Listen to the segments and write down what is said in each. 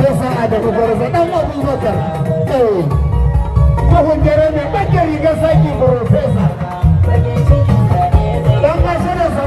Farfesa Adamu Gwarzo ɗan Abubakar. Tuhun dare mai ɗage rigar saki Farfesa. Don gashi da sa.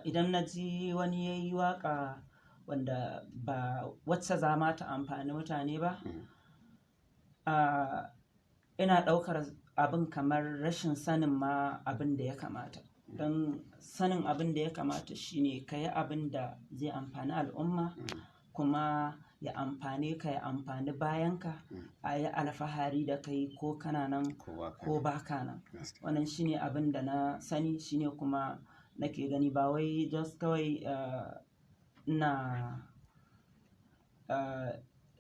Idan na ji wani ya yi waƙa wanda ba wacce za ma ta amfani mutane ba, ina ɗaukar abin kamar rashin sanin ma abin da ya kamata. Don sanin abin da ya kamata shine ka yi abin da zai amfani al'umma, kuma ya amfane ka, ya amfani bayanka, a yi alfahari da kai ko kana nan ko ba ka nan. Wannan shine abin da na sani, shine kuma nake gani, ba wai just kawai ina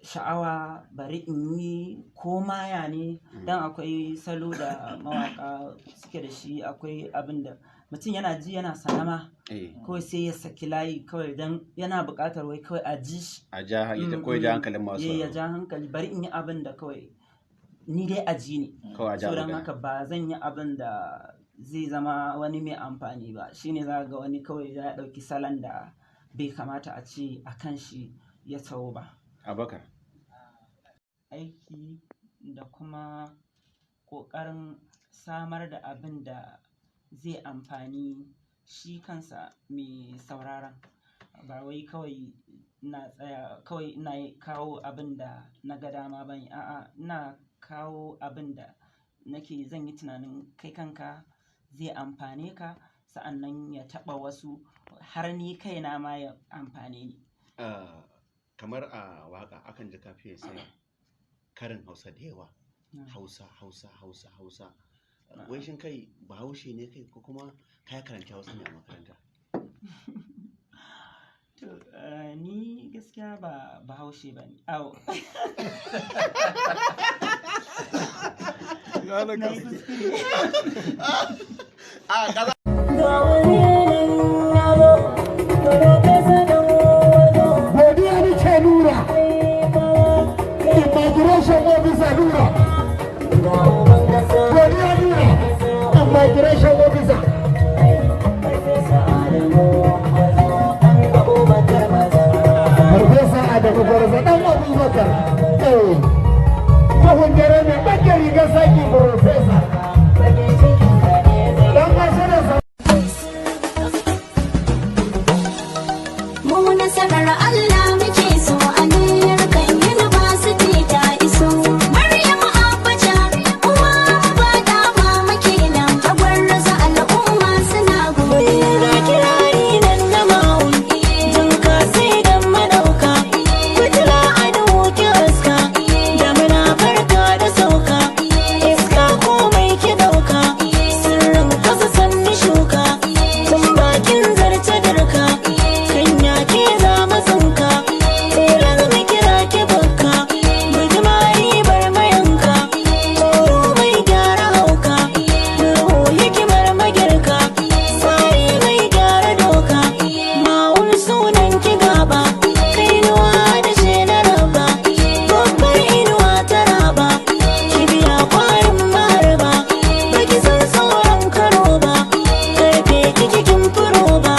sha'awa bari in yi ko maya ne. Dan akwai salo da mawaƙa suke da shi, akwai abin da mutum yana ji yana sanama kawai sai ya saki layi kawai dan yana buƙatar wai kawai a ji shi, a ja hankalin masu ya ja hankali. Bari in yi abin da kawai ni dai a ji ne, so don haka ba zan yi abin da zai zama wani mai amfani ba. Shine za ga wani kawai ya ɗauki salon da bai kamata a ce a kan shi ya taho ba. Abubakar, aiki da kuma ƙoƙarin samar da abin da zai amfani shi kansa mai sauraron, ba wai kawai ina tsaya kawai ina kawo abin da na ga dama bane. A'a, ina kawo abin da nake zan yi tunanin kai kanka zai amfane ka, sa'annan ya taɓa wasu har ni kaina ma ya amfane ni. kamar a waƙa akan ji kafiye sai karin Hausa da yawa. Hausa. Wai shin kai Bahaushe ne kai ko kuma ka karanta Hausa ne a makaranta? To, ni gaskiya ba Bahaushe ba ne. Au. Godiya ni ce Nura, immigration officer Nura. Godiya Nura, immigration officer. Farfesa Adamu Gwarza ɗan Abubakar. Kohun dare mai ɓakke rigar saki Profesa. Don gashi da sa. Mu nasarar Allah muke so a niyyar kan University ta iso. Maryam Abacha, uwa ba dama muke nan ta gwarza al'umma suna godiya. Ga kirari nan na ma'un, jin ka sai dan madauka. Fitila a duhu ki haska, da muna farka da sauka. Iska komai ki dauka, sirrin kasa sanni shuka. Tun bakin zarce dirka, kanya ke za matsinka. Tilar mu kira ki bakka, bijimari bar mayanka. Toro mai gyara hauka, duhu hikimar magirka. Tsari mai gyara doka, ma'un sunan ki gaba. Kainuwa da she na raba, babbar inuwa ta raba. Kibiya kwarin maraba, baki san tsoron karo ba. Karfe kiki kin furo ba,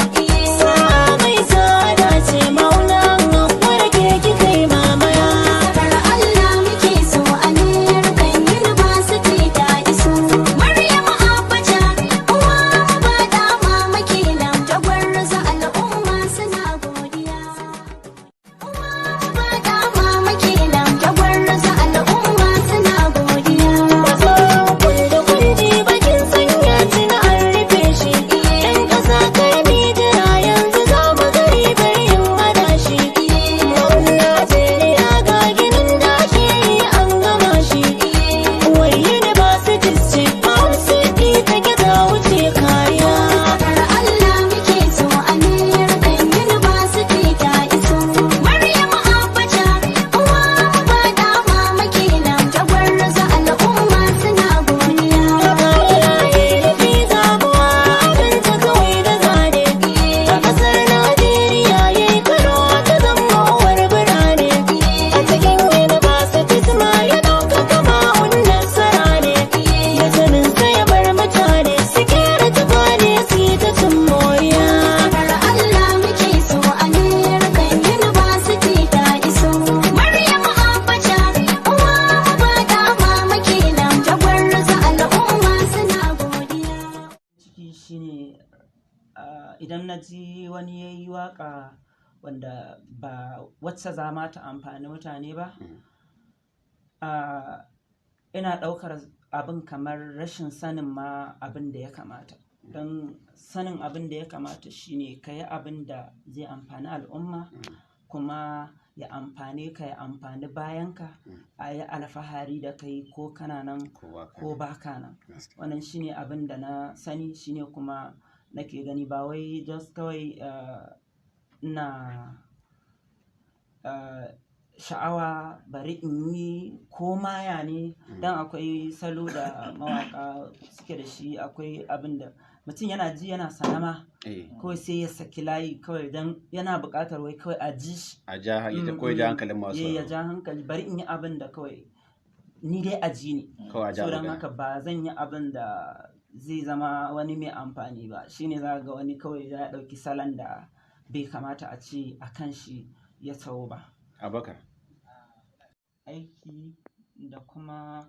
sa'a mai tsada ce maulan akwai ke kika yi mamaya. Nasarar Allah muke so a niyyar kan University ta iso. Maryam Abacha, uwa ba dama muke nan ta gwarza al'umma suna godiya. Uwa ba dama muke nan ta gwarza al'umma suna godiya. Wasu kunji bakin sanya tuna an rufe shi. Ɗan ƙasa karmi jira yanzu za mu gari bari yin madashi. Maunin Najeriya ga ginin da ake yi an gama shi. Wai University ce, Mount City ta gida wuce kariya. Nasarar Allah muke so a niyyar kan University ta iso. Maryam Abacha, uwa ba dama muke nan ta gwarza al'umma suna godiya. Ilimi zabuwa abin ta kawai da zane. A ƙasar Najeriya ya yi karo ta zama uwar birane. A cikin Universities ma ya ɗaukaka ma'un nasara ne. Da sanin sa ya bar mutane su kera tukwane su yi ta cin moriya. Nasarar Allah muke so a niyyar kan University ta iso. Maryam Abacha, uwa ba dama muke nan ta gwarza al'umma suna godiya. Ciki shine idan na ji wani ya yi waƙa wanda ba wacce za ma ta amfani mutane ba, ina ɗaukar abin kamar rashin sanin ma abin da ya kamata. Don sanin abin da ya kamata shine ka yi abin da zai amfani al'umma, kuma ya amfane ka ya amfani bayanka, a yi alfahari da kai ko kana nan ko baka nan. Wannan shine abin da na sani, shine kuma nake gani, ba wai just kawai ina sha'awa bari in yi ko maya ne. Dan akwai salo da mawaka suke da shi, akwai abin da mutum yana ji yana sanama kawai sai ya saki layi kawai dan yana buƙatar wai kawai a ji shi, a ja hankalin masu ya ja hankali, bari in yi abin da kawai ni dai a ji ne. So don haka ba zan yi abin da zai zama wani mai amfani ba. Shine za ga wani kawai ya ɗauki salon da bai kamata a ce a kan shi ya taho ba. Abakar. Aiki da kuma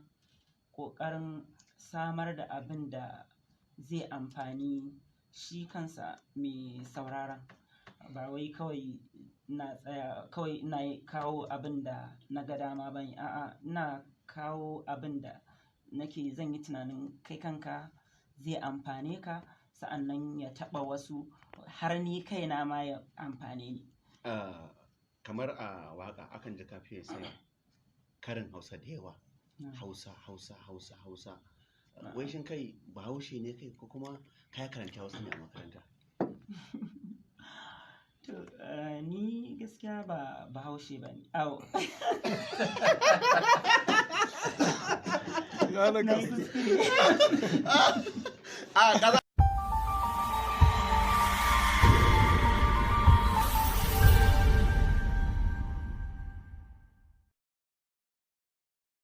ƙoƙarin samar da abin da zai amfani shi kansa mai sauraron, ba wai kawai ina tsaya kawai ina kawo abin da na ga dama bane. A'a, ina kawo abin da nake zan yi tunanin kai kanka zai amfane ka, sa'annan ya taɓa wasu har ni kaina ma ya amfane ni. Kamar a waka akan ji kafiye sai karin Hausa da yawa. Hausa. Wai shin kai Bahaushe ne kai ko kuma kai karanta Hausa ne a makaranta? To ni gaskiya ba Bahaushe ba ne. Awo.